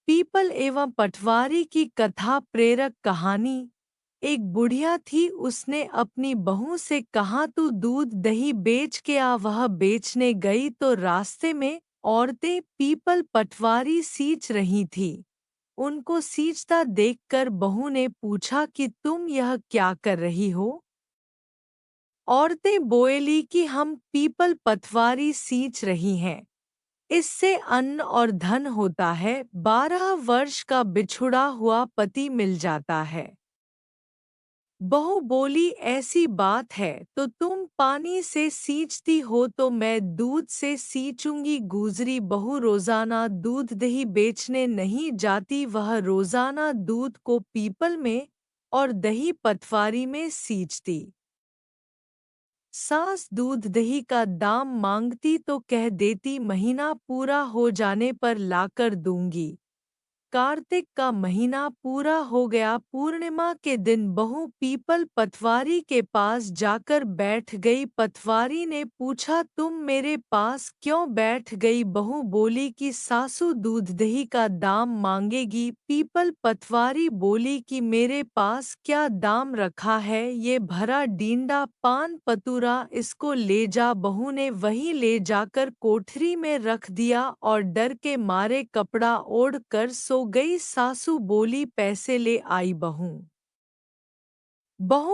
People एवं पटवारी की कथा प्रेरक कहानी। एक बुढ़िया थी, उसने अपनी बहू से कहा तू दूध दही बेच के आ। वह बेचने गई तो रास्ते में औरतें पीपल पटवारी सींच रही थी। उनको सींचता देखकर बहू ने पूछा कि तुम यह क्या कर रही हो। औरतें बोली कि हम पीपल पटवारी सींच रही हैं, इससे अन्न और धन होता है, 12 वर्ष का बिछुड़ा हुआ पति मिल जाता है। बहू बोली ऐसी बात है तो तुम पानी से सींचती हो तो मैं दूध से सींचूंगी। गुजरी बहू रोजाना दूध दही बेचने नहीं जाती, वह रोजाना दूध को पीपल में और दही पटवारी में सींचती। सास दूध दही का दाम मांगती तो कह देती महीना पूरा हो जाने पर लाकर दूंगी। कार्तिक का महीना पूरा हो गया। पूर्णिमा के दिन बहू पीपल पटवारी के पास जाकर बैठ गई। पटवारी ने पूछा तुम मेरे पास क्यों बैठ गई। बहू बोली कि सासू दूध दही का दाम मांगेगी। पीपल पटवारी बोली कि मेरे पास क्या दाम रखा है, ये भरा डींडा पान पतूरा, इसको ले जा। बहू ने वही ले जाकर कोठरी में रख दिया और डर के मारे कपड़ा ओढ़ कर सो गई। सासू बोली पैसे ले आई। बहू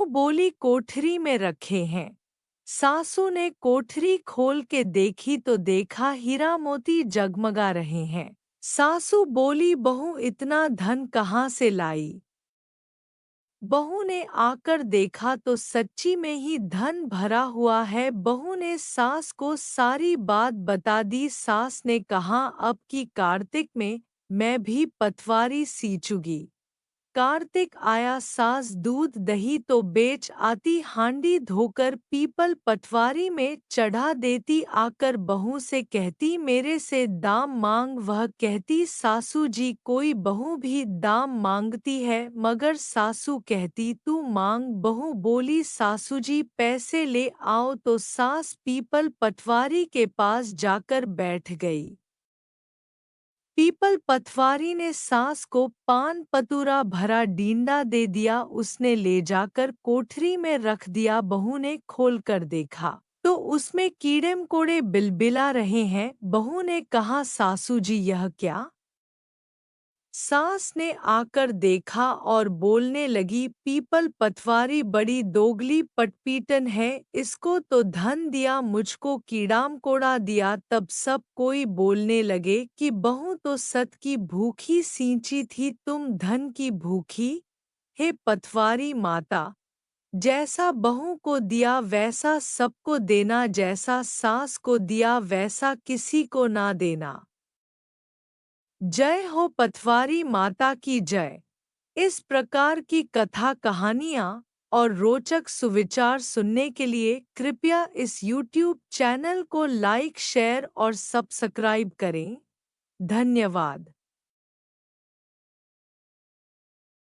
बोली कोठरी में रखे हैं। सासू ने कोठरी खोल के देखी तो देखा हीरा मोती जगमगा रहे हैं। सासू बोली बहू इतना धन कहाँ से लाई। बहू ने आकर देखा तो सच्ची में ही धन भरा हुआ है। बहू ने सास को सारी बात बता दी। सास ने कहा अब की कार्तिक में मैं भी पटवारी सींचूंगी। कार्तिक आया, सास दूध दही तो बेच आती, हांडी धोकर पीपल पटवारी में चढ़ा देती। आकर बहू से कहती मेरे से दाम मांग। वह कहती सासू जी कोई बहू भी दाम मांगती है, मगर सासू कहती तू मांग। बहू बोली सासू जी पैसे ले आओ। तो सास पीपल पटवारी के पास जाकर बैठ गई। पीपल पटवारी ने सास को पान पतूरा भरा डींडा दे दिया। उसने ले जाकर कोठरी में रख दिया। बहू ने खोलकर देखा तो उसमें कीड़े मकोड़े बिलबिला रहे हैं। बहू ने कहा सासू जी यह क्या। सास ने आकर देखा और बोलने लगी पीपल पटवारी बड़ी दोगली पटपीटन है, इसको तो धन दिया मुझको कीड़ा मकोड़ा दिया। तब सब कोई बोलने लगे कि बहू तो सत की भूखी सींची थी, तुम धन की भूखी। हे पटवारी माता, जैसा बहू को दिया वैसा सबको देना, जैसा सास को दिया वैसा किसी को ना देना। जय हो पटवारी माता की जय। इस प्रकार की कथा कहानियाँ और रोचक सुविचार सुनने के लिए कृपया इस YouTube चैनल को लाइक शेयर और सब्सक्राइब करें। धन्यवाद।